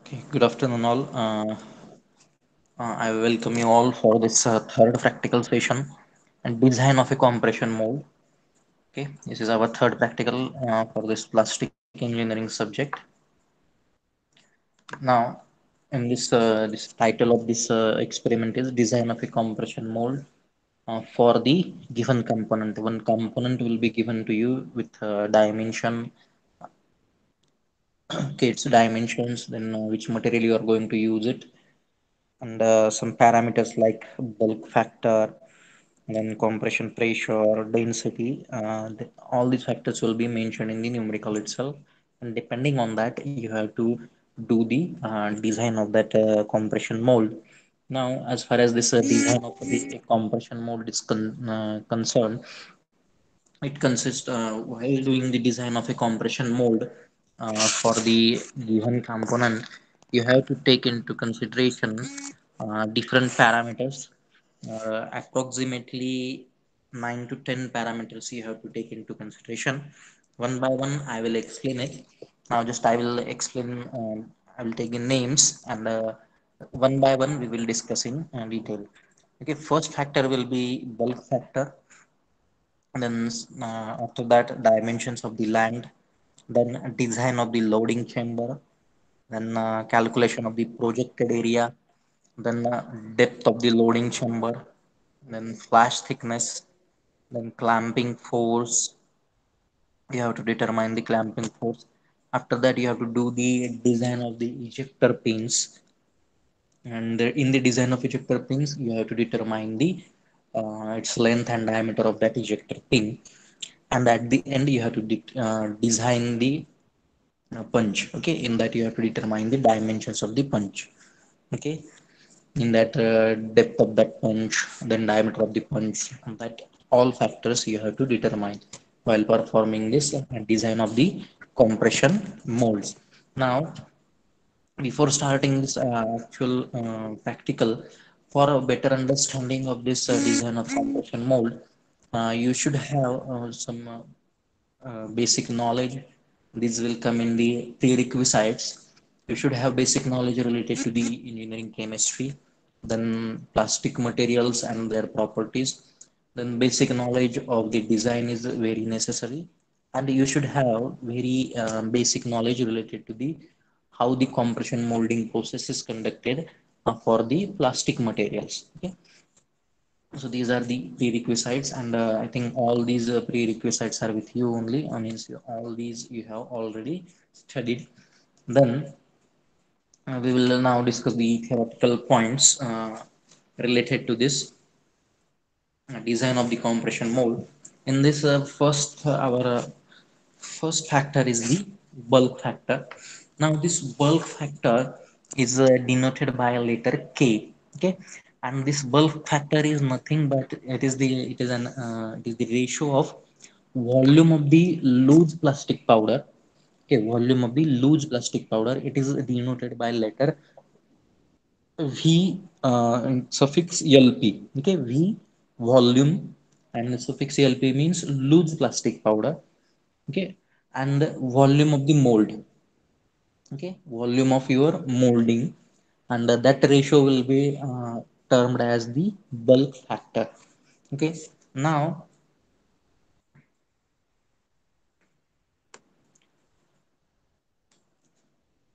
Okay, good afternoon, all. I welcome you all for this third practical session and design of a compression mold. Okay, this is our third practical for this plastic engineering subject. Now, in this title of this experiment is design of a compression mold for the given component. One component will be given to you with dimension, okay, its dimensions, then which material you are going to use it, and some parameters like bulk factor, then compression pressure, density. All these factors will be mentioned in the numerical itself, and depending on that, you have to do the design of that compression mold. Now, as far as this design of the compression mold is concerned, it consists while doing the design of a compression mold for the given component, you have to take into consideration different parameters, approximately 9 to 10 parameters you have to take into consideration. One by one, I will explain it. Now, just I will explain, I will take in names, and one by one, we will discuss in detail. Okay, first factor will be bulk factor, then after that dimensions of the land, then design of the loading chamber, then calculation of the projected area, then depth of the loading chamber, then flash thickness, then clamping force. You have to determine the clamping force. After that, you have to do the design of the ejector pins, and in the design of ejector pins you have to determine the its length and diameter of that ejector pin, and at the end you have to design the punch. Okay, in that you have to determine the dimensions of the punch. Okay, in that depth of that punch, then diameter of the punch, and that all factors you have to determine while performing this design of the compression molds. Now, before starting this actual practical, for a better understanding of this design of compression mold, you should have some basic knowledge. These will come in the prerequisites. You should have basic knowledge related to the engineering chemistry, then plastic materials and their properties, then basic knowledge of the design is very necessary, and you should have very basic knowledge related to the how the compression molding process is conducted for the plastic materials. Okay, so these are the prerequisites, and I think all these prerequisites are with you only. I mean, so all these you have already studied. Then we will now discuss the theoretical points related to this design of the compression mold. In this our first factor is the bulk factor. Now, this bulk factor is denoted by a letter K. Okay, and this bulk factor is nothing but it is the ratio of volume of the loose plastic powder. Okay, volume of the loose plastic powder. It is denoted by letter V suffix LP. Okay, V volume, and the suffix LP means loose plastic powder. Okay, and volume of the mold. Okay, volume of your molding, and that ratio will be termed as the bulk factor. Okay, now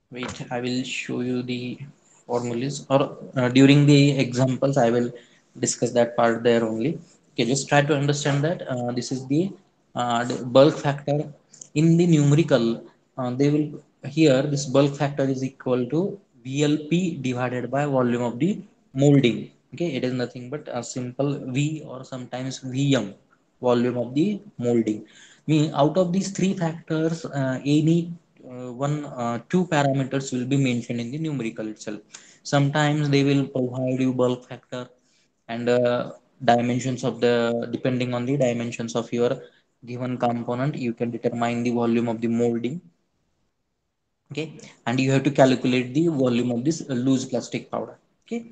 wait, I will show you the formulas, or during the examples I will discuss that part there only. Okay, just try to understand that this is the bulk factor. In the numerical, they will here this bulk factor is equal to VLP divided by volume of the molding. Okay, it is nothing but a simple V, or sometimes VM, volume of the molding. Mean, out of these three factors, any one two parameters will be mentioned in the numerical itself. Sometimes they will provide you bulk factor and dimensions of the, depending on the dimensions of your given component, you can determine the volume of the molding. Okay, and you have to calculate the volume of this loose plastic powder. Okay,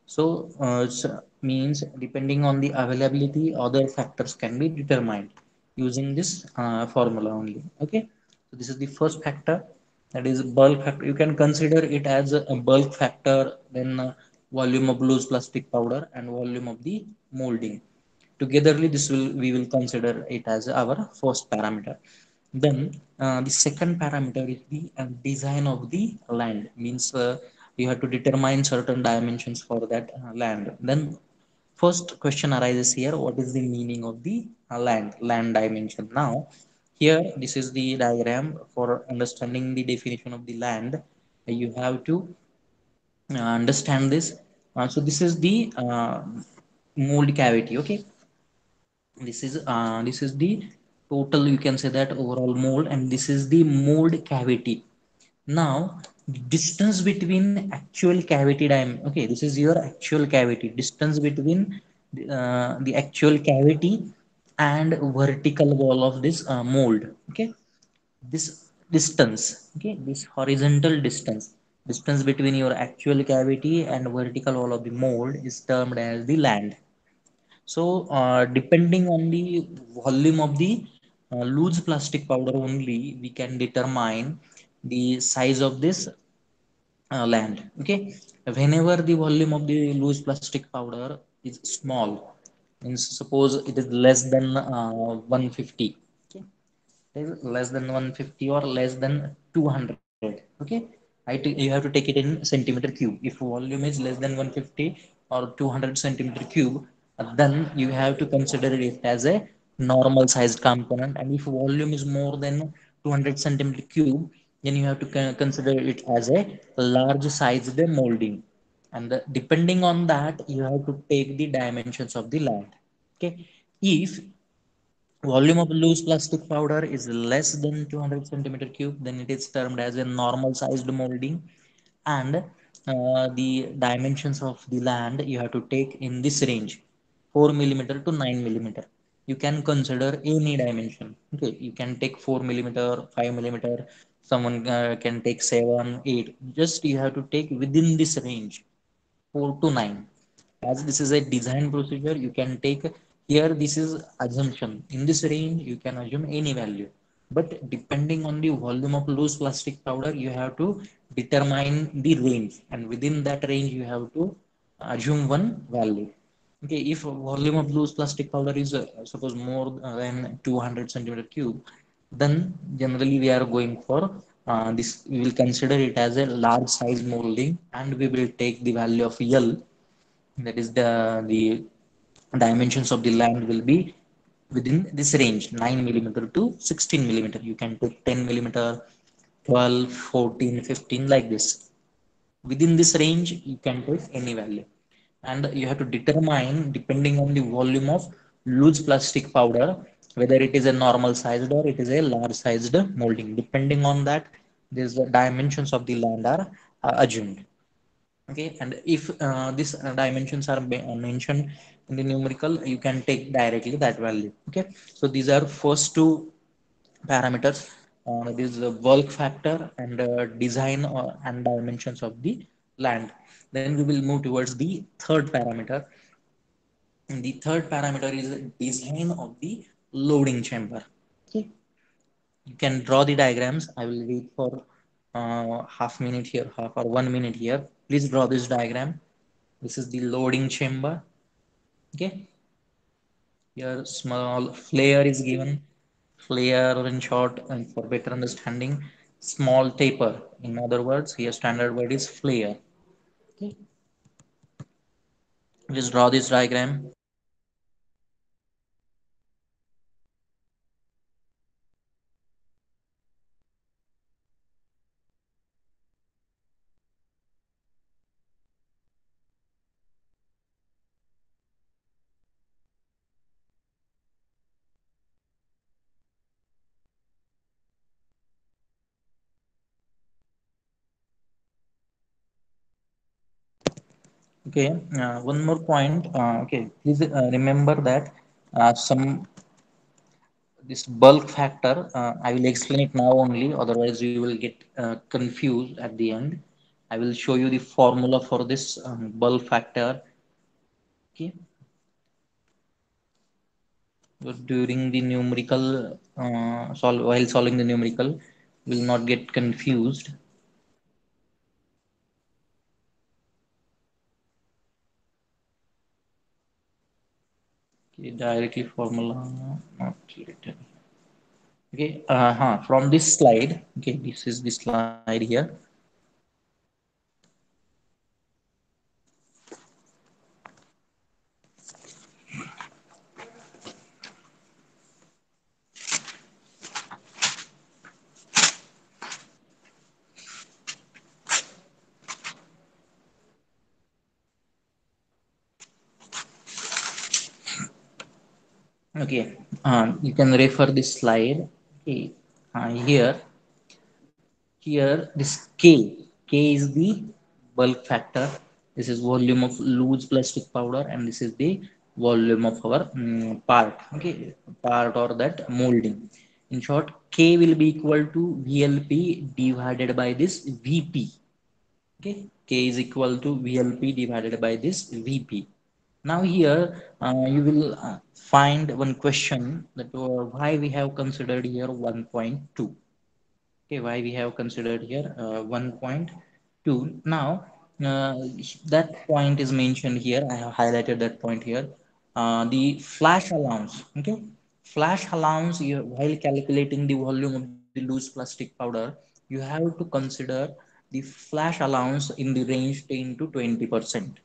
so means depending on the availability, other factors can be determined using this formula only. Okay, so this is the first factor. That is bulk factor. You can consider it as a bulk factor, then volume of loose plastic powder and volume of the molding. Togetherly, this will we will consider it as our first parameter. Then the second parameter is the design of the land. Means you have to determine certain dimensions for that land. Then first question arises here: what is the meaning of the land dimension? Now here, this is the diagram for understanding the definition of the land. You have to understand this. So this is the mold cavity. Okay, this is the total. You can say that overall mold, and this is the mold cavity. Now, distance between actual cavity okay, this is your actual cavity. Distance between the actual cavity and vertical wall of this mold. Okay, this distance, okay, this horizontal distance between your actual cavity and vertical wall of the mold is termed as the land. So depending on the volume of the loose plastic powder only, we can determine the size of this land. Okay, whenever the volume of the loose plastic powder is small, means suppose it is less than 150. Okay, is less than 150 or less than 200. Okay, you have to take it in centimeter cube. If volume is less than 150 or 200 centimeter cube, then you have to consider it as a normal sized component. And if volume is more than 200 centimeter cube, then you have to consider it as a large sized molding. And depending on that, you have to take the dimensions of the land. Okay, if volume of loose plastic powder is less than 200 centimeter cube, then it is termed as a normal sized molding. And the dimensions of the land you have to take in this range, 4 millimeter to 9 millimeter. You can consider any dimension. Okay, you can take 4 millimeter, 5 millimeter, someone can take 7, 8. Just you have to take within this range, 4 to 9. As this is a design procedure, you can take here, this is assumption. In this range you can assume any value, but depending on the volume of loose plastic powder, you have to determine the range, and within that range you have to assume one value. Okay, if volume of loose plastic powder is suppose more than 200 centimeter cube, then generally we are going for this. We will consider it as a large size molding, and we will take the value of L. That is the dimensions of the land will be within this range, 9 millimeter to 16 millimeter. You can take 10 millimeter, 12, 14, 15, like this. Within this range you can take any value, and you have to determine depending on the volume of loose plastic powder whether it is a normal sized or it is a large sized molding. Depending on that, these dimensions of the land are assumed. Okay, and if these dimensions are mentioned in the numerical, you can take directly that value. Okay, so these are first two parameters. This is the bulk factor and design and dimensions of the land. Then we will move towards the third parameter, and the third parameter is design of the loading chamber. Okay, you can draw the diagrams. I will wait for half minute here, half or 1 minute here. Please draw this diagram. This is the loading chamber. Okay, here small flare is given. Flare in short, and for better understanding, small taper. In other words, here standard word is flare. Okay, just draw this diagram. Okay, one more point. Okay, please remember that some this bulk factor, I will explain it now only, otherwise you will get confused at the end. I will show you the formula for this bulk factor. Okay, so during the numerical while solving the numerical, will not get confused. Okay, directly formula not written. Okay, from this slide, okay, this is the slide here. Okay, you can refer this slide. Okay, here, this K is the bulk factor. This is volume of loose plastic powder, and this is the volume of our part. Okay, part or that molding. In short, K will be equal to VLP divided by this VP. Okay, K is equal to VLP divided by this VP. Now here you will find one question that why we have considered here 1.2. Okay, why we have considered here 1.2. Now uh, that point is mentioned here. I have highlighted that point here. The flash allowance. Okay, flash allowance, while calculating the volume of the loose plastic powder, you have to consider the flash allowance in the range 10 to 20%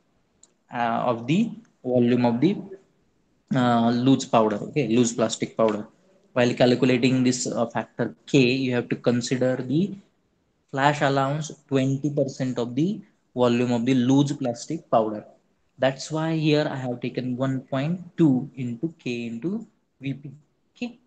of the volume of the loose powder. Okay, loose plastic powder. While calculating this factor K, you have to consider the flash allowance 20% of the volume of the loose plastic powder. That's why here I have taken 1.2 into K into VP. Okay,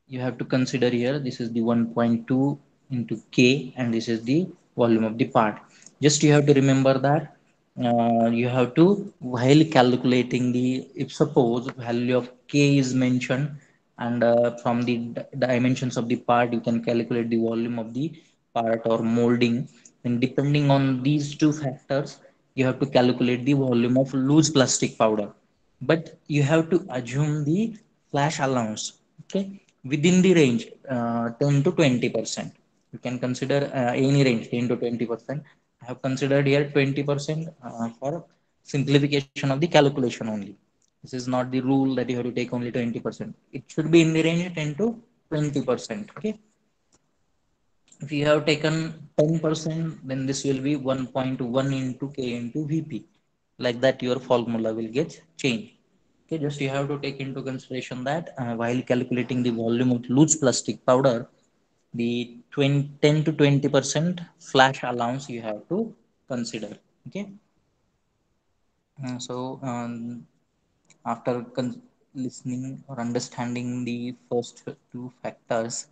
you have to consider here this is the 1.2 into K, and this is the volume of the part. Just you have to remember that you have to, while calculating the, if suppose value of K is mentioned, and from the dimensions of the part you can calculate the volume of the part or molding, and depending on these two factors you have to calculate the volume of loose plastic powder. But you have to assume the flash allowance, okay, within the range 10 to 20%. You can consider any range 10 to 20%. I have considered here 20% for simplification of the calculation only. This is not the rule that you have to take only 20%. It should be in the range 10 to 20%. Okay, if you have taken 10%, then this will be 1.1 into K into VP. Like that, your formula will get changed. Okay, just you have to take into consideration that while calculating the volume of loose plastic powder, the 20, 10 to 20% flash allowance you have to consider. Okay, after listening or understanding the first two factors,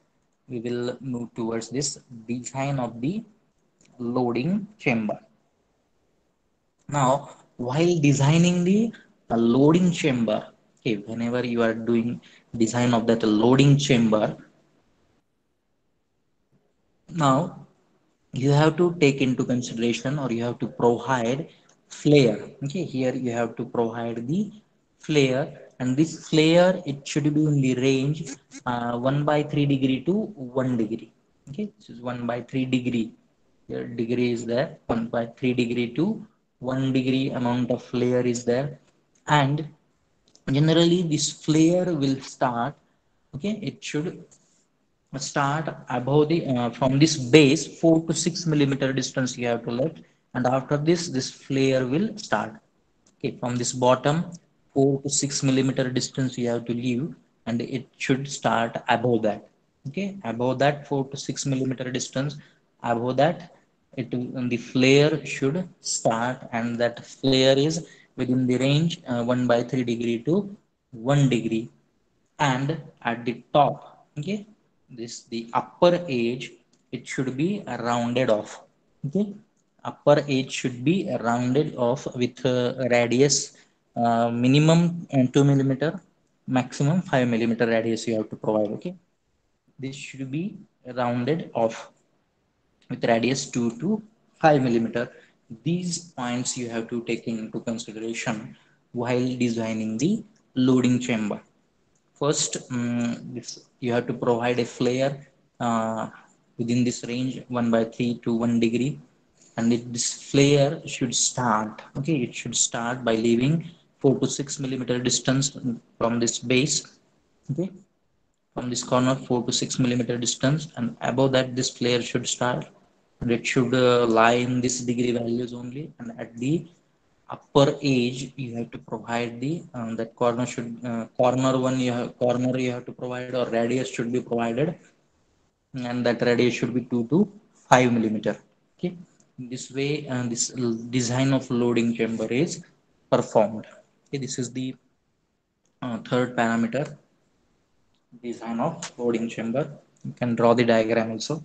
we will move towards this design of the loading chamber. Now, while designing the loading chamber, okay, whenever you are doing design of that loading chamber, now you have to take into consideration or you have to provide flare. Okay, here you have to provide the flare, and this flare it should be in the range 1 by 3 degree to 1 degree. Okay, this is 1 by 3 degree. Here degree is there, 1 by 3 degree to 1 degree amount of flare is there. And generally this flare will start, okay, it should start above the from this base 4 to 6 millimeter distance you have to let, and after this flare will start. Okay, from this bottom 4 to 6 millimeter distance you have to leave, and it should start above that. Okay, above that 4 to 6 millimeter distance, above that the flare should start, and that flare is within the range 1 by 3 degree to 1 degree. And at the top, okay, this the upper edge, it should be rounded off. Okay, upper edge should be rounded off with radius minimum 2 millimeter, maximum 5 millimeter radius you have to provide. Okay, this should be rounded off with radius 2 to 5 millimeter. These points you have to take into consideration while designing the loading chamber. First, you have to provide a flare uh, within this range 1 by 3 to 1 degree, and this flare should start, okay, it should start by leaving 4 to 6 millimeter distance from this base, okay, from this corner 4 to 6 millimeter distance, and above that this flare should start, and it should lie in this degree values only, and at the upper edge you have to provide the that corner should corner one you have corner you have to provide, or radius should be provided, and that radius should be 2 to 5 millimeter, okay. This way this design of loading chamber is performed, okay. This is the third parameter, design of loading chamber. You can draw the diagram also.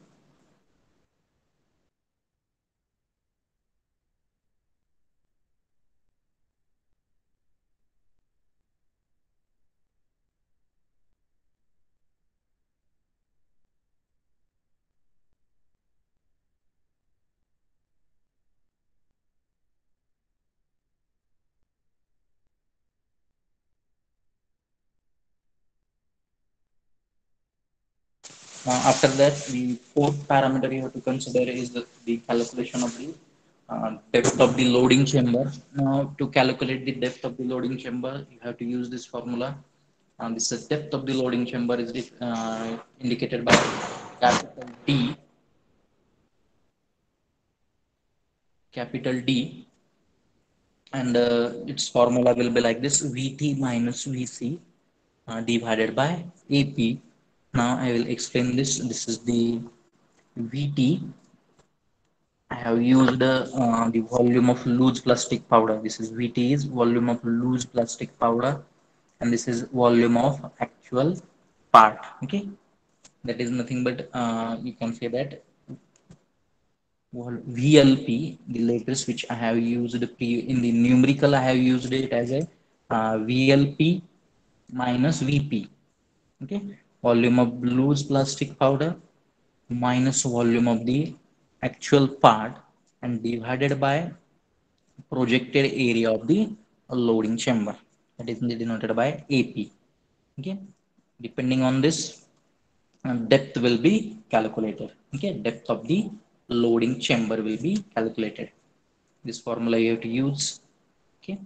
After that, the fourth parameter you have to consider is the calculation of the depth of the loading chamber. Now, to calculate the depth of the loading chamber, you have to use this formula. This is depth of the loading chamber is indicated by capital D, capital D, and its formula will be like this: Vt minus Vc divided by AP. Now I will explain this. This is the Vt. I have used the volume of loose plastic powder. This is VT is volume of loose plastic powder, and this is volume of actual part. Okay, that is nothing but you can say that VLP, the latest which I have used in the numerical. I have used it as a VLP minus VP. Okay, volume of loose plastic powder minus volume of the actual part, and divided by projected area of the loading chamber, that is denoted by AP. Okay, depending on this, depth will be calculated. Okay, depth of the loading chamber will be calculated. This formula you have to use. Okay,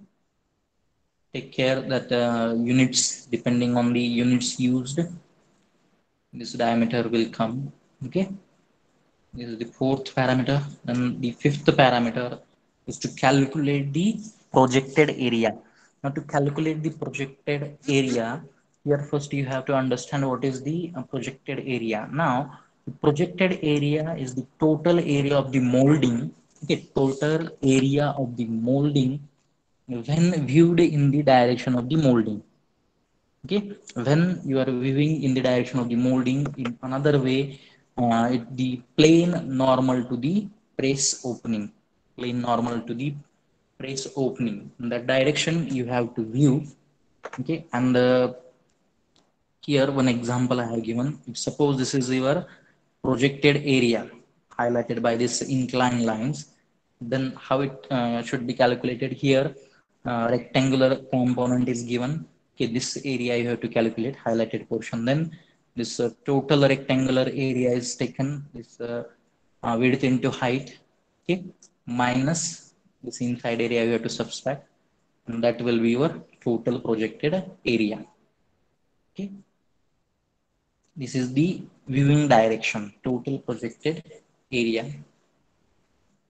take care that units, depending on the units used, this diameter will come. Okay, this is the fourth parameter. Then the fifth parameter is to calculate the projected area. Now, to calculate the projected area, here first you have to understand what is the projected area. Now, the projected area is the total area of the molding. Okay, total area of the molding when viewed in the direction of the molding. Okay, when you are viewing in the direction of the molding in another way, the plane normal to the press opening, plane normal to the press opening, in that direction you have to view. Okay, and here one example I have given. If suppose this is your projected area highlighted by this inclined lines, then how it should be calculated here. Rectangular component is given. Okay, this area you have to calculate, highlighted portion. Then this total rectangular area is taken, this width into height, okay, minus this inside area you have to subtract, and that will be your total projected area. Okay, this is the viewing direction. Total projected area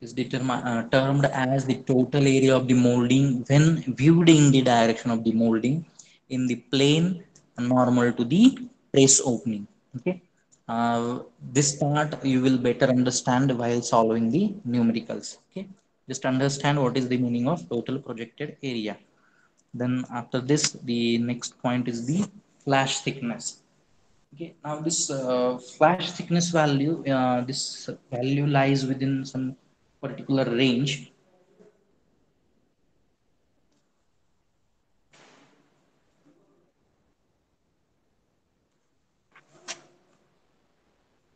is termed as the total area of the molding when viewed in the direction of the molding in the plane normal to the press opening. Okay, this part you will better understand while solving the numericals. Okay, just understand what is the meaning of total projected area. Then after this, the next point is the flash thickness. Okay, now this flash thickness value, this value lies within some particular range.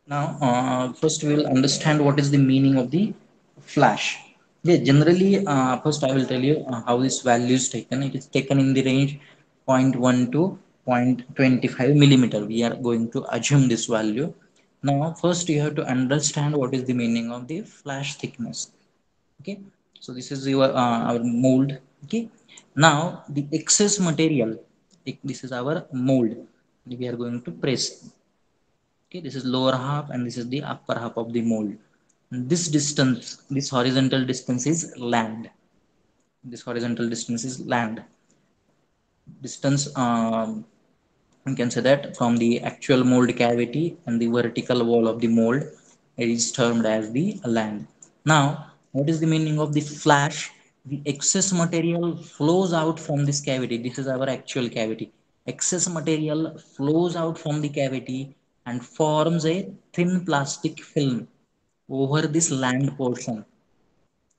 Now, first we will understand what is the meaning of the flash. Yeah, generally, first I will tell you how this value is taken. It is taken in the range 0.1 to 0.25 millimeter. We are going to assume this value. Now first you have to understand what is the meaning of the flash thickness. Okay, so this is your our mold. Okay, now the excess material, this is our mold, we are going to press. Okay, this is lower half and this is the upper half of the mold. This distance, this horizontal distance is land. This horizontal distance is land distance. You can say that from the actual mold cavity and the vertical wall of the mold, it is termed as the land. Now what is the meaning of the flash? The excess material flows out from this cavity. This is our actual cavity. Excess material flows out from the cavity and forms a thin plastic film over this land portion.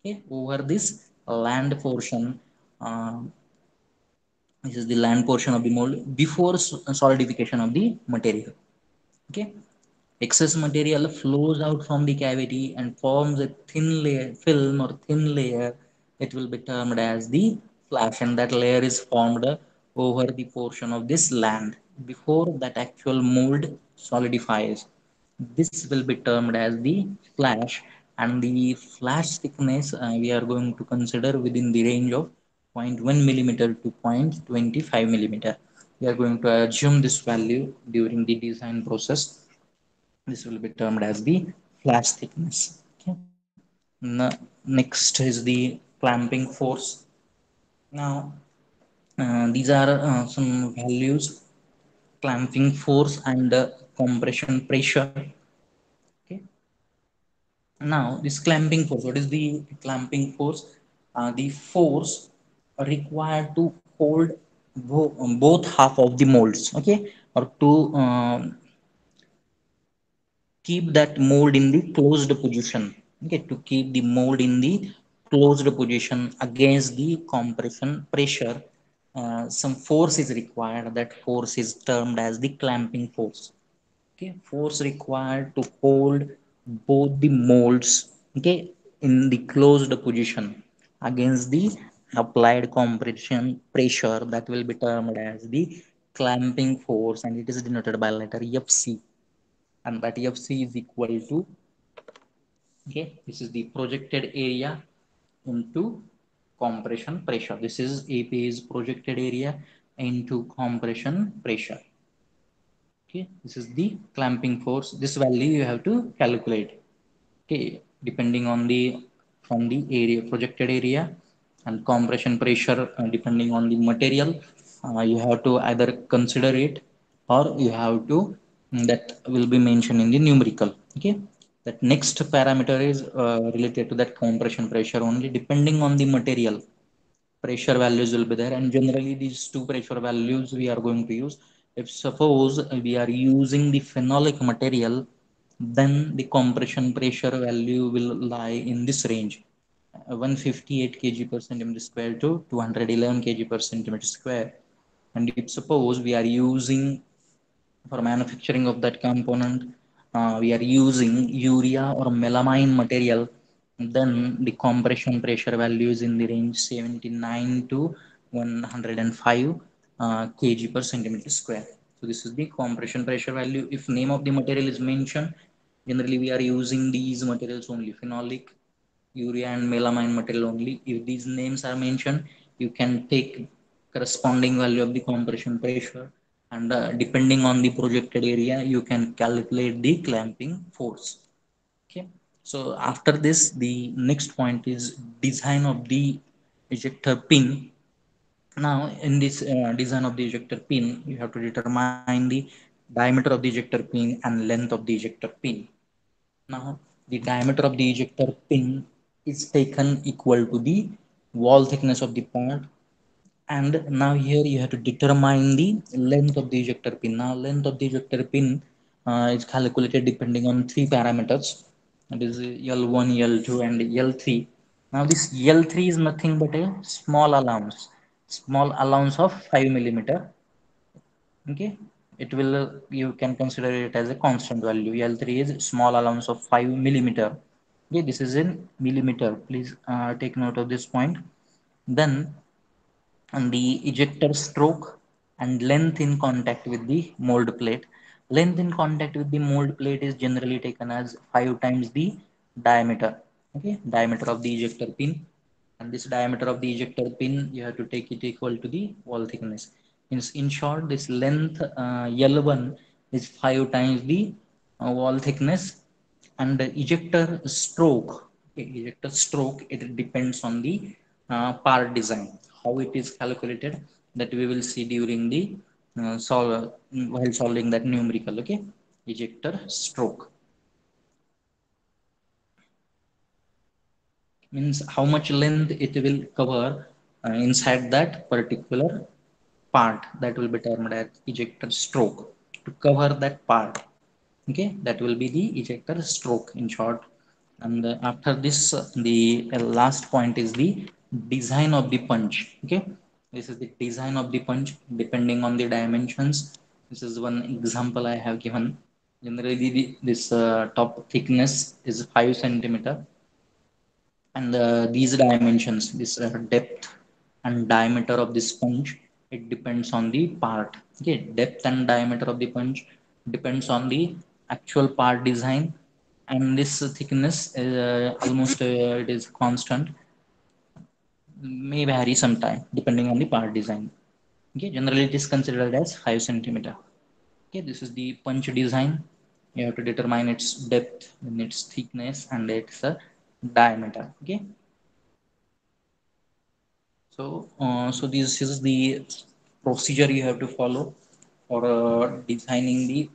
Okay, over this land portion. uh, this is the land portion of the mold before solidification of the material. Okay, excess material flows out from the cavity and forms a thin layer, film or thin layer. It will be termed as the flash, and that layer is formed over the portion of this land before that actual mold solidifies. This will be termed as the flash, and the flash thickness we are going to consider within the range of zero point 0.1 millimeter to 0.25 millimeter. We are going to assume this value during the design process. This will be termed as the flash thickness. Okay. Next is the clamping force. Now these are some values: clamping force and compression pressure. Okay. Now this clamping force, what is the clamping force? The force required to hold both half of the molds. Okay, or to keep that mold in the closed position. Okay, to keep the mold in the closed position against the compression pressure, some force is required. That force is termed as the clamping force. Okay, force required to hold both the molds, okay, in the closed position against the applied compression pressure, that will be termed as the clamping force, and it is denoted by letter fc. And that fc is equal to, okay, this is the projected area into compression pressure. This is ap is projected area into compression pressure. Okay, this is the clamping force. This value you have to calculate. Okay, depending on the, from the area, projected area, and compression pressure depending on the material, you have to either consider it, or you have to, that will be mentioned in the numerical. Okay, that next parameter is related to that compression pressure only. Depending on the material, pressure values will be there, and generally these two pressure values we are going to use. If suppose we are using the phenolic material, then the compression pressure value will lie in this range, 158 kg per centimeter square to 211 kg per centimeter square. And if suppose we are using, for manufacturing of that component, we are using urea or melamine material, then the compression pressure value is in the range 79 to 105 kg per centimeter square. So this is the compression pressure value. If name of the material is mentioned, generally we are using these materials only: phenolic, urea and melamine material only. If these names are mentioned, you can take corresponding value of the compression pressure, and depending on the projected area, you can calculate the clamping force. Okay, so after this, the next point is design of the ejector pin. Now in this design of the ejector pin, you have to determine the diameter of the ejector pin and length of the ejector pin. Now the diameter of the ejector pin is taken equal to the wall thickness of the part, and now here you have to determine the length of the ejector pin. Now length of the ejector pin is calculated depending on three parameters, that is L1, L2 and L3. Now this L3 is nothing but a small allowance of 5 millimeter. Okay, it will, you can consider it as a constant value. L3 is small allowance of 5 millimeter. Okay, this is in millimeter, please take note of this point. Then, and the ejector stroke and length in contact with the mold plate. Length in contact with the mold plate is generally taken as 5 times the diameter. Okay, diameter of the ejector pin, and this diameter of the ejector pin you have to take it equal to the wall thickness. Means in short, this length L1 is 5 times the wall thickness, and the ejector stroke, okay, ejector stroke, it depends on the part design. How it is calculated, that we will see during the while solving that numerical. Okay, ejector stroke means how much length it will cover inside that particular part, that will be termed as ejector stroke. To cover that part, okay, that will be the ejector stroke in short. And after this, the last point is the design of the punch. Okay, this is the design of the punch depending on the dimensions. This is one example I have given. Generally this top thickness is 5 centimeter, and these dimensions, this depth and diameter of the sponge, it depends on the part. Okay, depth and diameter of the sponge depends on the actual part design, and this thickness almost it is constant, may vary sometime depending on the part design. Okay, generally it is considered as 5 centimeter. Okay, this is the punch design. You have to determine its depth and its thickness and its diameter. Okay, so this is the procedure you have to follow for designing the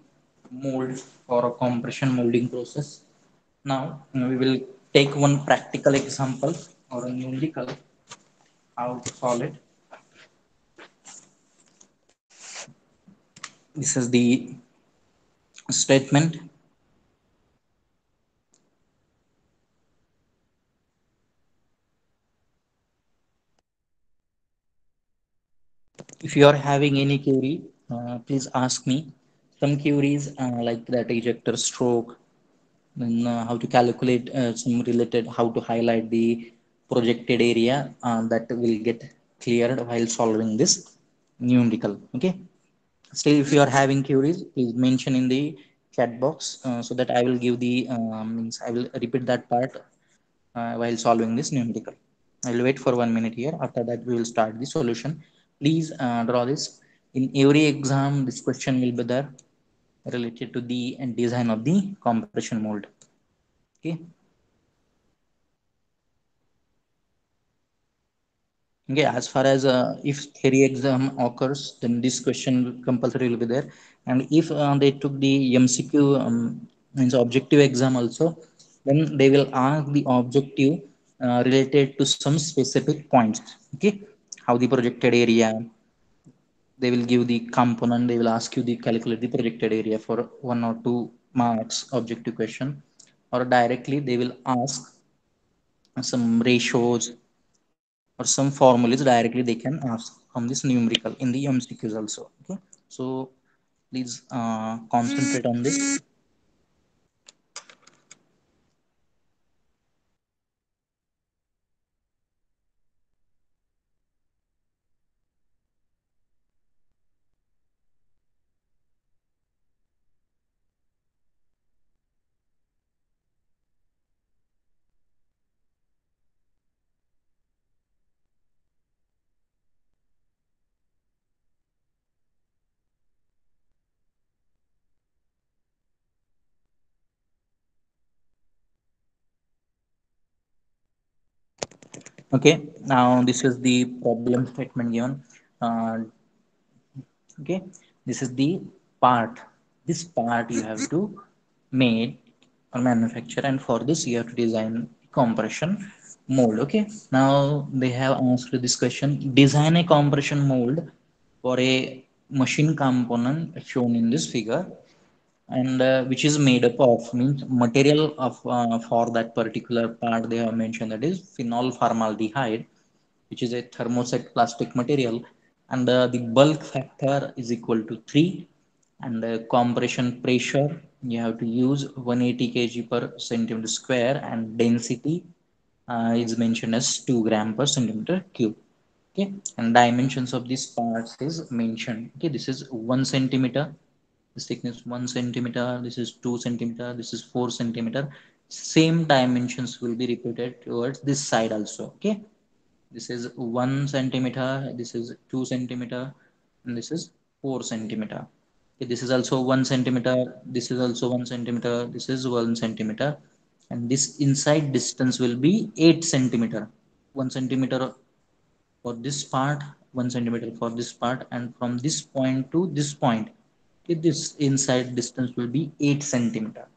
mold for a compression molding process. Now we will take one practical example or a numerical how to solve it. This is the statement. If you are having any query, please ask me. Some queries like that ejector stroke, then how to calculate some related, how to highlight the projected area, that will get cleared while solving this numerical. Okay, still if you are having queries, please mention in the chat box, so that I will give the means I will repeat that part while solving this numerical. I will wait for 1 minute here. After that we will start the solution. Please draw this. In every exam this question will be there related to the design of the compression mold. Okay. Okay, as far as if theory exam occurs, then this question compulsory will be there. And if they took the MCQ, means objective exam also, then they will ask the objective related to some specific points. Okay, how the projected area, they will give the component, they will ask you the calculate the projected area for 1 or 2 marks objective question, or directly they will ask some ratios or some formulas directly they can ask from this numerical in the MCQs also. Okay, so please concentrate on this. Okay, now this is the problem statement given. uh, okay, this is the part, this part you have to made or manufacture, and for this you have to design compression mold. Okay, now they have asked this question: design a compression mold for a machine component shown in this figure, and which is made up of, means material of for that particular part they have mentioned, that is phenol formaldehyde, which is a thermoset plastic material, and the bulk factor is equal to 3, and the compression pressure you have to use 180 kg per centimeter square, and density is mentioned as 2 gram per centimeter cube. Okay, and dimensions of these parts is mentioned. Okay, this is 1 centimeter, this thickness 1 centimeter, this is 2 centimeter, this is 4 centimeter. Same dimensions will be repeated towards this side also. Okay, this is 1 centimeter, this is 2 centimeter, and this is 4 centimeter. Okay, this is also 1 centimeter, this is also 1 centimeter, this is 1 centimeter, and this inside distance will be 8 centimeter. 1 centimeter for this part, 1 centimeter for this part, and from this point to this point, okay, this inside distance will be 8 centimeter.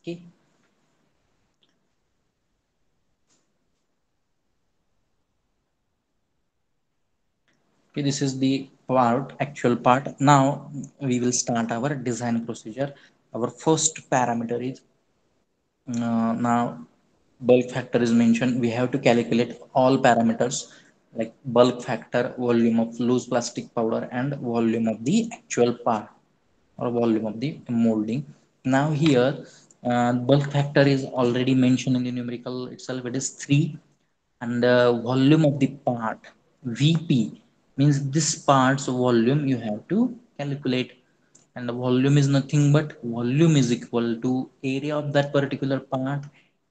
Okay, okay, this is the part, actual part. Now we will start our design procedure. Our first parameter is now bulk factor is mentioned. We have to calculate all parameters like bulk factor, volume of loose plastic powder, and volume of the actual part or volume of the molding. Now here, bulk factor is already mentioned in the numerical itself. It is 3, and volume of the part, VP, means this part's volume you have to calculate. And the volume is nothing but volume is equal to area of that particular part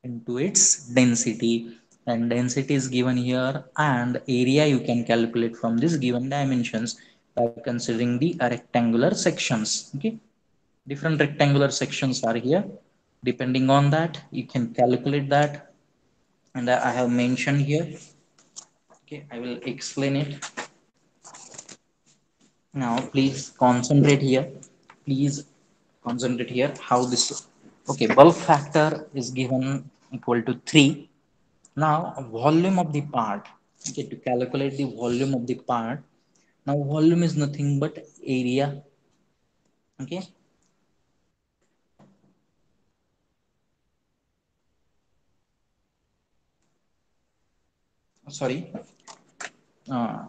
into its density, and density is given here, and area you can calculate from this given dimensions by considering the rectangular sections. Okay, different rectangular sections are here. Depending on that you can calculate that, and I have mentioned here. Okay, I will explain it. Now please concentrate here, please concentrate here how this. Okay, bulk factor is given equal to 3. Now volume of the part, okay, to calculate the volume of the part, now volume is nothing but area. Okay, sorry, uh,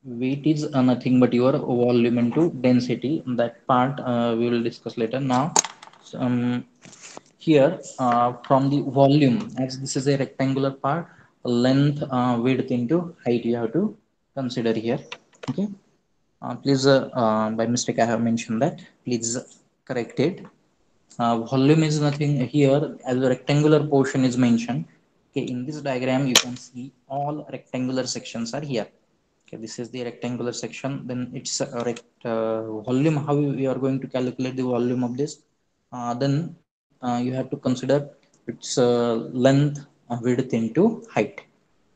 weight is nothing but your volume into density. That part we will discuss later. Now so, here from the volume, as this is a rectangular part, length, width into height you have to consider here. Okay, please by mistake I have mentioned that, please correct it. Volume is nothing here, as a rectangular portion is mentioned. Okay, in this diagram you can see all rectangular sections are here. Okay, this is the rectangular section, then it's a volume. How you are going to calculate the volume of this? Then you have to consider its length, width into height.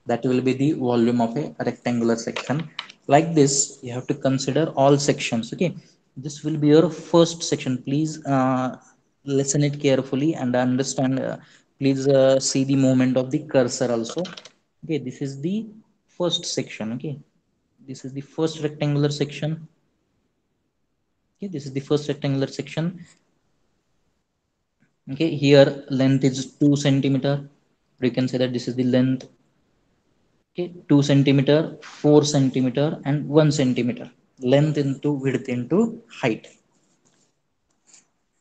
That will be the volume of a rectangular section. Like this you have to consider all sections. Okay, this will be your first section. Please listen it carefully and understand. Please see the movement of the cursor also. Okay, this is the first section. Okay, this is the first rectangular section. Okay, this is the first rectangular section. Okay, here length is 2 centimeter. We can say that this is the length. Okay, 2 centimeter, 4 centimeter, and 1 centimeter. Length into width into height.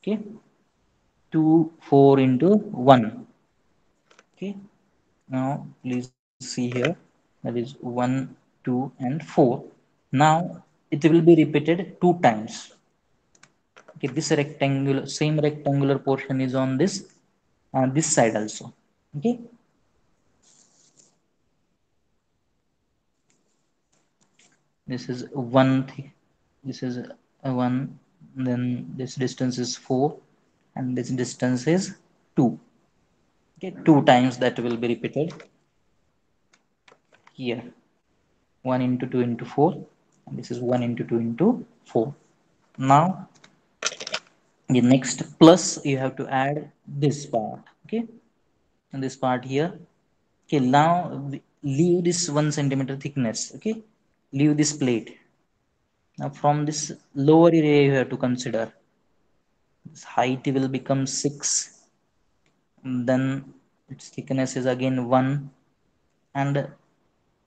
Okay, 2 4 into 1. Okay, now please see here, that is 1 2 and 4. Now it will be repeated 2 times. Okay, this rectangular, same rectangular portion is on this side also. Okay, this is this is a 1, then this distance is 4, and this distance is 2. Okay, 2 times that will be repeated here. 1 into 2 into 4, and this is 1 into 2 into 4. Now the next plus you have to add this part. Okay, and this part here. Okay, now leave this 1 centimeter thickness. Okay, leave this plate. Now from this lower area you have to consider this height will become 6, then its thickness is again 1, and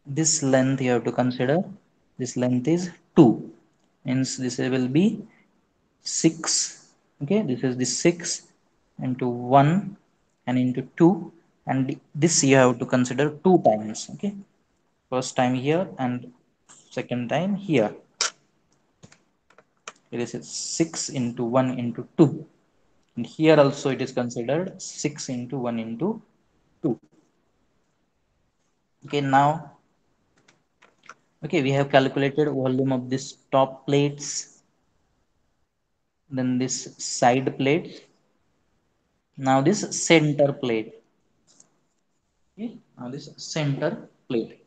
this length you have to consider, this length is 2, means this will be 6. Okay, this is the 6 into 1, and into 2, and this you have to consider two times. Okay, first time here and second time here. It is 6 into 1 into 2, and here also it is considered 6 into 1 into 2. Okay, now, okay, we have calculated volume of this top plates, then this side plate, now this center plate. Okay, now this center plate.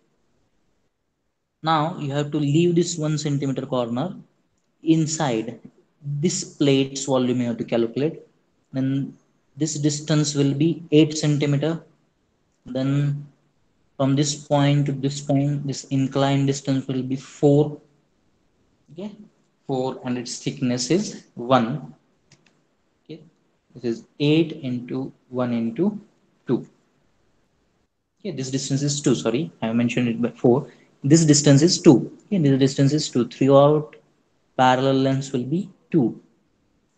Now you have to leave this 1 centimeter corner inside this plate's volume. You have to calculate. Then this distance will be 8 centimeter. Then from this point to this point, this inclined distance will be 4. Okay, 4, and its thickness is 1. Okay, this is 8 into 1 into 2. Okay, this distance is 2. Sorry, I mentioned it before. This distance is 2. Okay, this distance is 2. Throughout parallel lengths will be 2.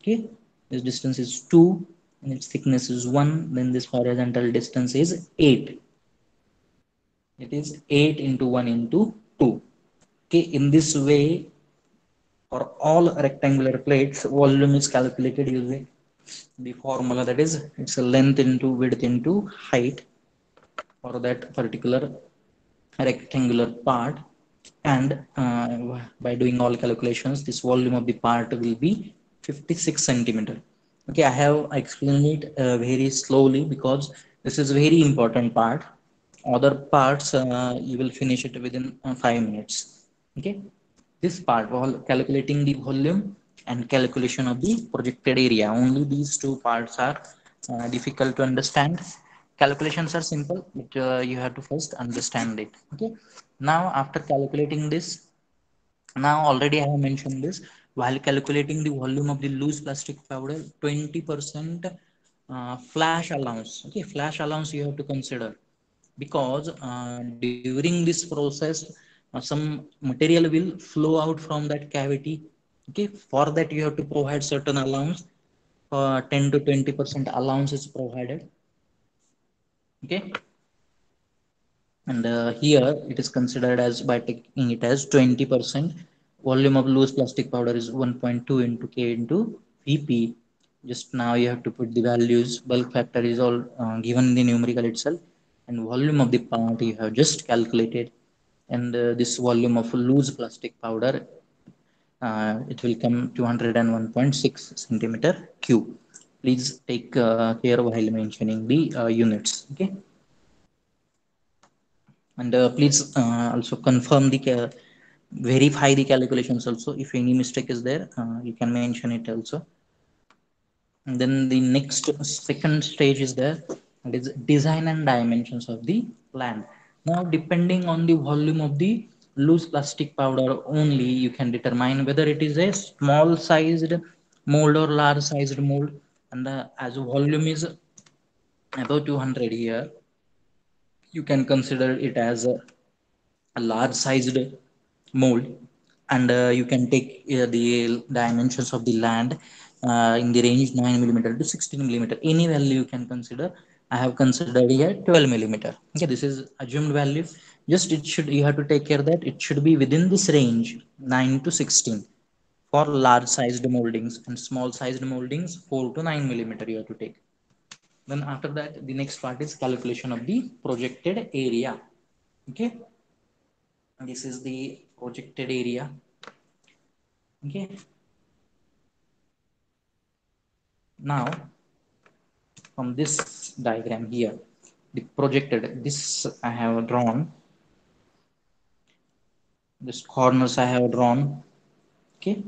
Okay, this distance is 2 and its thickness is 1. Then this horizontal distance is 8. It is 8 into 1 into 2. Okay, in this way, for all rectangular plates, volume is calculated using the formula, that is, it's a length into width into height for that particular rectangular part. And by doing all calculations, this volume of the part will be 56 centimeter. Okay, I have explained it very slowly because this is very important part. Other parts you will finish it within 5 minutes. Okay, this part, while calculating the volume and calculation of the projected area, only these two parts are difficult to understand. Calculations are simple, but you have to first understand it. Okay, now after calculating this, now already I have mentioned this, while calculating the volume of the loose plastic powder, 20% flash allowance. Okay, flash allowance you have to consider, because during this process some material will flow out from that cavity. Okay, for that you have to provide certain allowance. 10 to 20% allowance is provided. Okay, and here it is considered as, by taking it as 20%, volume of loose plastic powder is 1.2 into k into vp. Just now you have to put the values. Bulk factor is all given in the numerical itself, and volume of the part you have just calculated. And this volume of loose plastic powder, it will come 201.6 centimeter cube. Please take care while mentioning the units. Okay, and please also confirm the verify the calculations also. If any mistake is there, you can mention it also. And then the next second stage is there, that is design and dimensions of the plant. Now depending on the volume of the loose plastic powder only, you can determine whether it is a small sized mold or large sized mold. And as volume is above 200 here, you can consider it as a large sized mold. And you can take the dimensions of the land in the range 9 millimeter to 16 millimeter. Any value you can consider. I have considered here 12 millimeter. Okay, this is assumed value. Just it should, you have to take care that it should be within this range 9 to 16 for large sized moldings, and small sized moldings 4 to 9 millimeter you have to take. Then after that, the next part is calculation of the projected area. Okay, this is the projected area. Okay, now from this diagram here, the projected, this I have drawn, this corners I have drawn. Okay,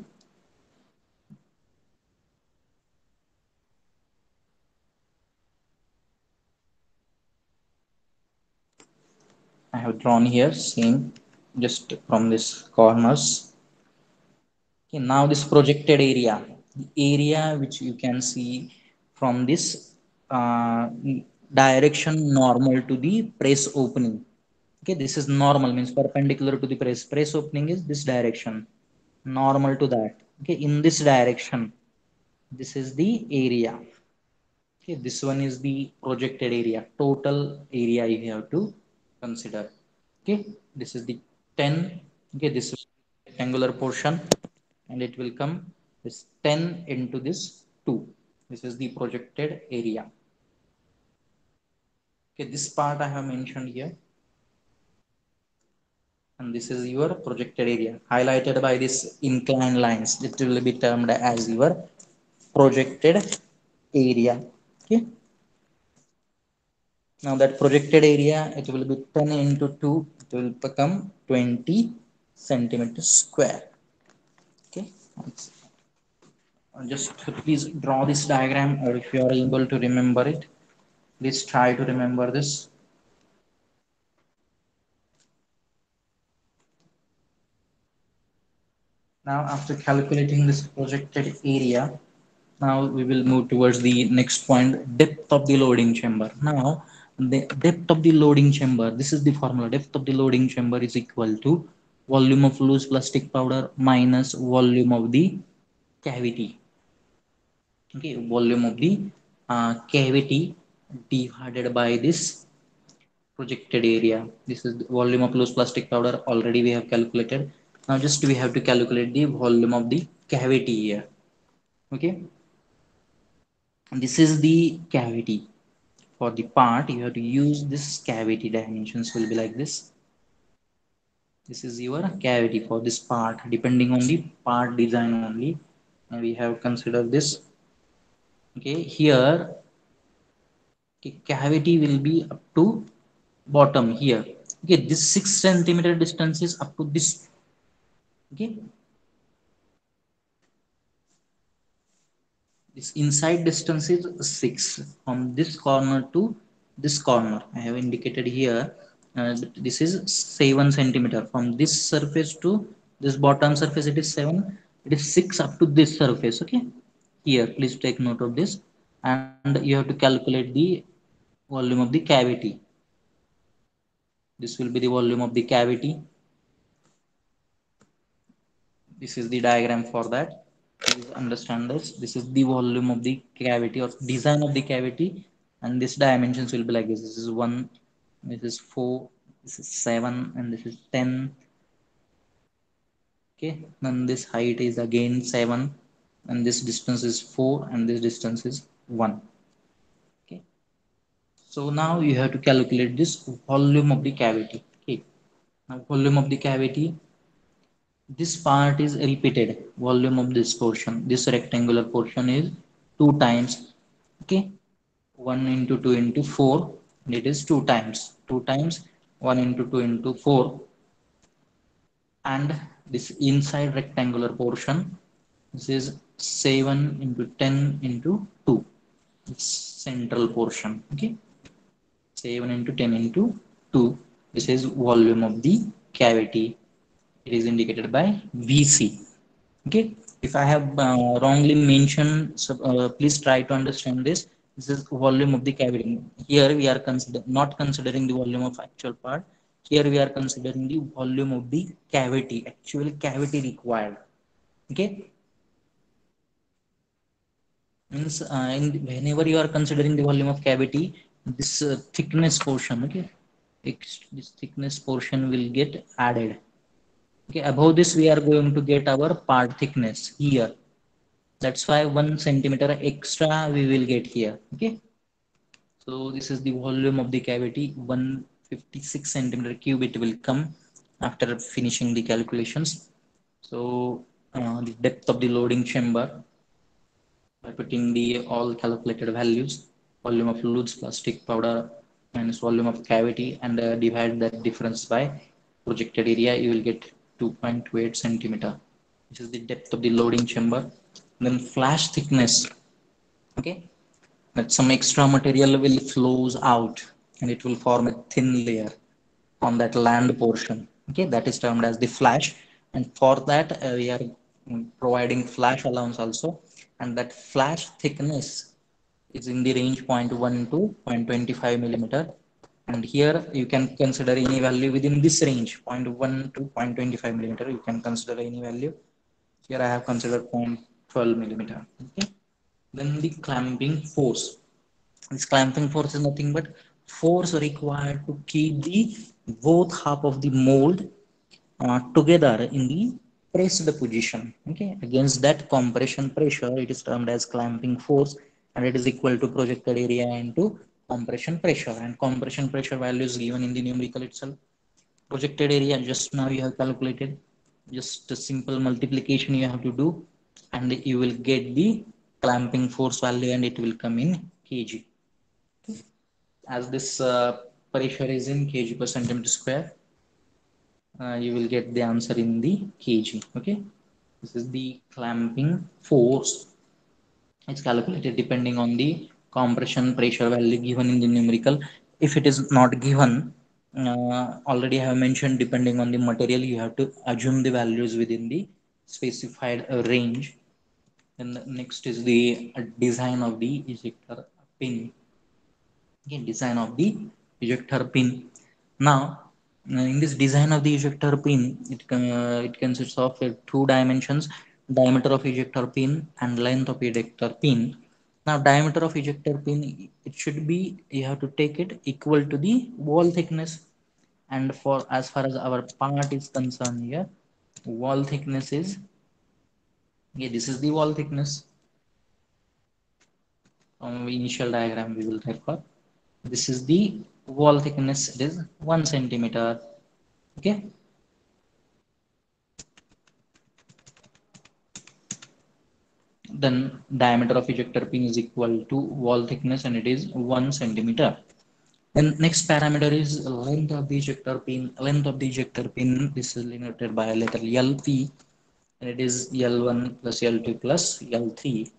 I have drawn here same, just from this corners. Okay, now this projected area, the area which you can see from this uh, direction normal to the press opening. Okay, this is normal, means perpendicular to the press opening is this direction, normal to that. Okay, in this direction, this is the area. Okay, this one is the projected area, total area you have to consider. Okay, this is the 10. Okay, this is rectangular portion, and it will come this 10 into this 2. This is the projected area. Okay, this part I have mentioned here, and this is your projected area highlighted by this inclined lines. It will be termed as your projected area. Okay, now that projected area, it will be 10 into 2, it will become 20 centimeters square. Okay, just please draw this diagram, or if you are able to remember it, please try to remember this. Now after calculating this projected area, now we will move towards the next point, depth of the loading chamber. Now the depth of the loading chamber, this is the formula. Depth of the loading chamber is equal to volume of loose plastic powder minus volume of the cavity. Okay, volume of the cavity divided by this projected area. This is the volume of loose plastic powder, already we have calculated. Now just we have to calculate the volume of the cavity here. Okay, this is the cavity. For the part, you have to use this cavity. Dimensions will be like this. This is your cavity for this part, depending on the part design only. And we have considered this. Okay, here, okay, cavity will be up to bottom here. Okay, this 6 centimeter distance is up to this. Okay, this inside distance is 6 from this corner to this corner. I have indicated here. This is 7 centimeter from this surface to this bottom surface. It is 7. It is 6 up to this surface. Okay, here please take note of this, and you have to calculate the volume of the cavity. This will be the volume of the cavity. This is the diagram for that. Please understand this. This is the volume of the cavity or design of the cavity, and this dimensions will be like this. This is 1, this is 4, this is 7, and this is 10. Okay, then this height is again 7, and this distance is 4, and this distance is 1. Okay, so now you have to calculate this volume of the cavity. Okay, now volume of the cavity, this part is repeated. Volume of this portion, this rectangular portion, is 2 times. Okay, 1 into 2 into 4, and it is 2 times. 2 times 1 into 2 into 4, and this inside rectangular portion, this is 7 into 10 into 2. It's central portion. Okay, 7 into 10 into 2. This is volume of the cavity. It is indicated by VC. Okay, if I have wrongly mentioned, so please try to understand this. This is volume of the cavity. Here we are not considering the volume of actual part. Here we are considering the volume of the cavity, actual cavity required. Okay, means whenever you are considering the volume of cavity, this thickness portion, okay, this thickness portion will get added. Okay, above this we are going to get our part thickness here. That's why 1 centimeter extra we will get here. Okay, so this is the volume of the cavity, 156 centimeter cube it will come after finishing the calculations. So the depth of the loading chamber, by putting the all calculated values, volume of loose plastic powder minus volume of cavity, and divide that difference by projected area, you will get 2.28 centimeter. This is the depth of the loading chamber. Then flash thickness. Okay, that some extra material will flows out, and it will form a thin layer on that land portion. Okay, that is termed as the flash, and for that we are providing flash allowance also, and that flash thickness is in the range 0.1 to 0.25 millimeter. And here you can consider any value within this range, 0.1 to 0.25 millimeter. You can consider any value. Here I have considered 0.12 millimeter. Okay, then the clamping force. This clamping force is nothing but force required to keep the both half of the mold together in the pressed position. Okay, against that compression pressure, it is termed as clamping force, and it is equal to projected area into compression pressure. And compression pressure value is given in the numerical itself. Projected area just now you have calculated, just a simple multiplication you have to do, and you will get the clamping force value, and it will come in kg. As this pressure is in kg per centimeter square, you will get the answer in the kg. Okay, this is the clamping force. It's calculated depending on the compression pressure value given in the numerical. If it is not given, already I have mentioned, depending on the material you have to assume the values within the specified range. Then the next is the design of the ejector pin. Okay, design of the ejector pin. Now, in this design of the ejector pin, it consists of two dimensions: diameter of ejector pin and length of ejector pin. Now, diameter of ejector pin, it should be, you have to take it equal to the wall thickness. And for as far as our part is concerned here, wall thickness is, yeah, this is the wall thickness. From initial diagram we will refer. This is the wall thickness, it is 1 centimeter. Okay, then diameter of ejector pin is equal to wall thickness, and it is 1 centimeter. Then next parameter is length of the ejector pin. Length of the ejector pin, this is denoted by a letter LP, and it is L1 plus L2 plus L3.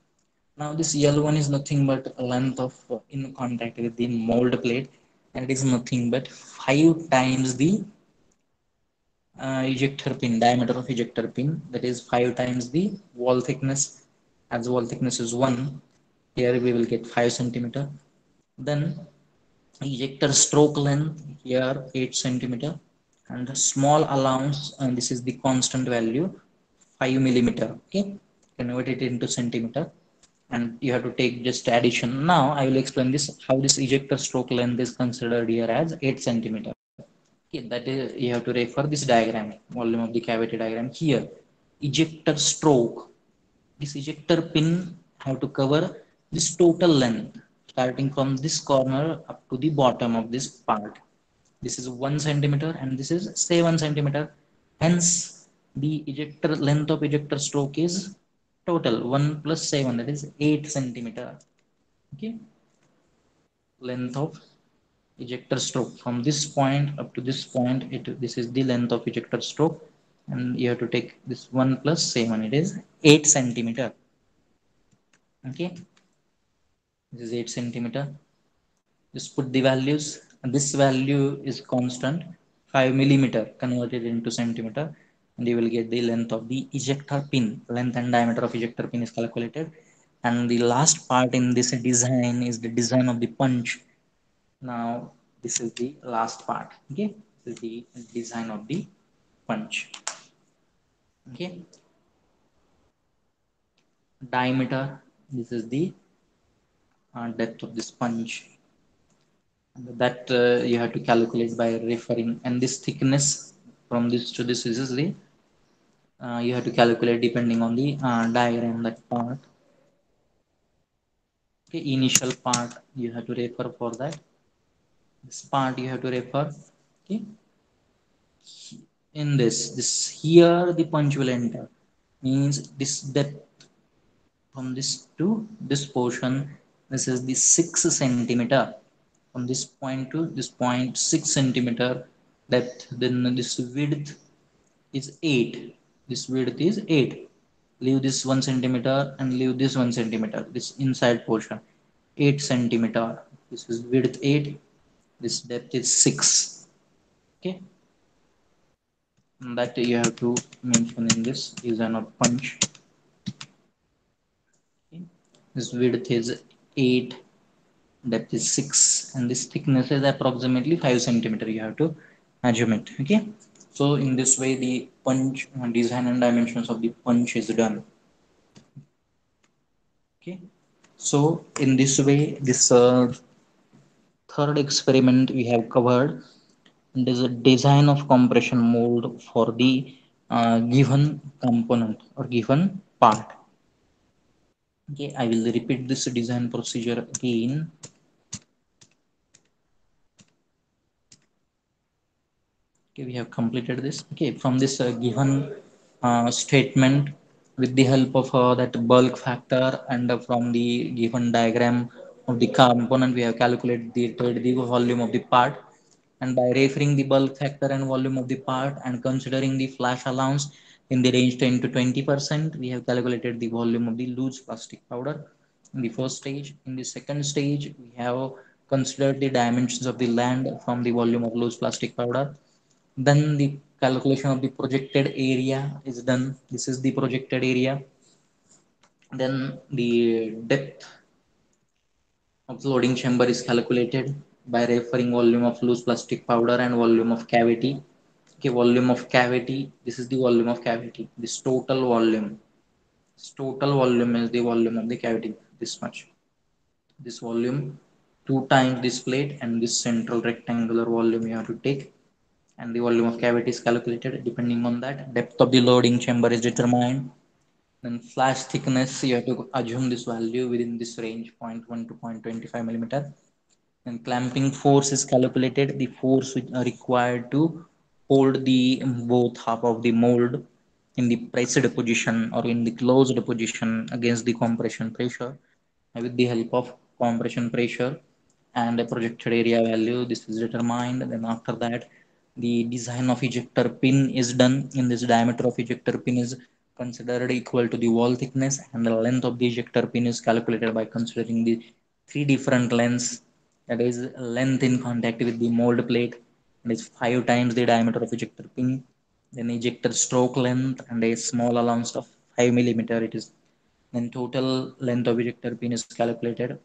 Now this L1 is nothing but length of in contact with the mold plate, and it is nothing but 5 times the ejector pin, diameter of ejector pin, that is 5 times the wall thickness. As wall thickness is 1, here we will get 5 centimeter. Then ejector stroke length, here 8 centimeter, and the small allowance, and this is the constant value, 5 millimeter. Okay, convert it into centimeter, and you have to take just addition. Now I will explain this, how this ejector stroke length is considered here as 8 centimeter. Okay, that is, you have to refer this diagram, volume of the cavity diagram here. Ejector stroke, this ejector pin have to cover this total length starting from this corner up to the bottom of this part. This is 1 centimeter and this is 7 centimeter. Hence, the ejector length of ejector stroke is total 1 plus 7, that is 8 centimeter. Okay, length of ejector stroke from this point up to this point, this is the length of ejector stroke, and you have to take this 1 plus 7, it is 8 centimeter. Okay, this is 8 centimeter. Just put the values, and this value is constant, 5 millimeter converted into centimeter, and you will get the length of the ejector pin. Length and diameter of ejector pin is calculated. And the last part in this design is the design of the punch. Now this is the last part. Okay, this is the design of the punch. Okay, diameter, this is the depth of this punch, that you have to calculate by referring. And this thickness from this to this is the you have to calculate depending on the diagram, that part. Okay, initial part you have to refer for that. This part you have to refer. Okay, in this here the punch will enter, means this depth from this to this portion, this is the 6 centimeter. From this point to this point, 6 centimeter depth. Then this width is 8. This width is 8. Leave this 1 centimeter and leave this 1 centimeter, this inside portion, 8 centimeter. This is width 8, this depth is 6. Okay, and that you have to mention in this design of punch. Okay. This width is 8, depth is 6, and this thickness is approximately 5 centimeter. You have to measure it. Okay, so in this way the punch design and dimensions of the punch is done. Okay, So in this way, this third experiment we have covered, and is a design of compression mold for the given component or given part. Okay, I will repeat this design procedure again. Okay, we have completed this. Okay, from this given statement, with the help of that bulk factor and from the given diagram of the component, we have calculated the volume of the part. And by referring the bulk factor and volume of the part and considering the flash allowance in the range 10 to 20%, we have calculated the volume of the loose plastic powder in the first stage. In the second stage, we have considered the dimensions of the land from the volume of loose plastic powder. Then the calculation of the projected area is done. This is the projected area. Then the depth of the loading chamber is calculated by referring volume of loose plastic powder and volume of cavity. Okay, volume of cavity. This is the volume of cavity. This total volume. This total volume is the volume of the cavity. This much. This volume two times this plate and this central rectangular volume you have to take, and the volume of cavity is calculated. Depending on that, depth of the loading chamber is determined. Then flash thickness, you have to assume this value within this range, zero point 0.1 to 0.25 millimeter. Then clamping force is calculated, the force which are required to hold the both half of the mold in the pressed position or in the closed position against the compression pressure with the help of compression pressure and a projected area value. This is determined. Then after that, the design of ejector pin is done. In this, diameter of ejector pin is considered equal to the wall thickness, and the length of the ejector pin is calculated by considering the three different lengths. That is length in contact with the mold plate, and is five times the diameter of ejector pin. Then ejector stroke length and a small allowance of 5 millimeter it is. Then total length of ejector pin is calculated.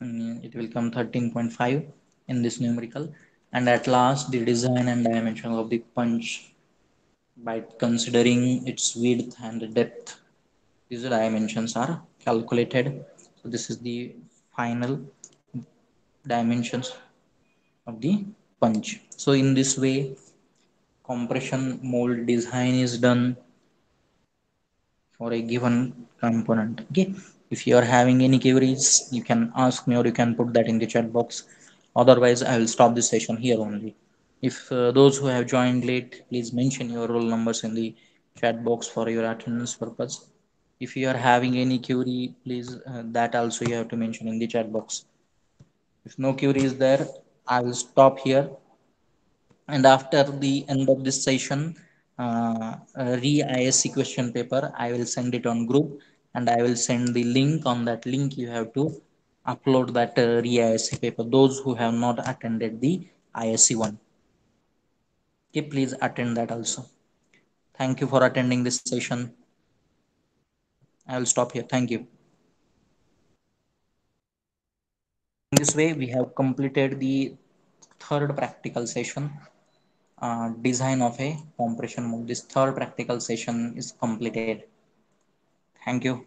It will come 13.5 in this numerical. And at last, the design and dimension of the punch by considering its width and depth. These dimensions are calculated. So this is the final dimensions of the punch. So in this way, compression mold design is done for a given component. Okay, if you are having any queries, you can ask me or you can put that in the chat box. Otherwise, I will stop this session here only. If those who have joined late, please mention your roll numbers in the chat box for your attendance purpose. If you are having any query, please that also you have to mention in the chat box. If no query is there, I will stop here. And after the end of this session, re-ISC question paper, I will send it on group, and I will send the link. On that link, you have to upload that re-ISC paper. Those who have not attended the ISC one, okay, please attend that also. Thank you for attending this session. I will stop here. Thank you. In this way, we have completed the third practical session, design of a compression mold. This third practical session is completed. Thank you.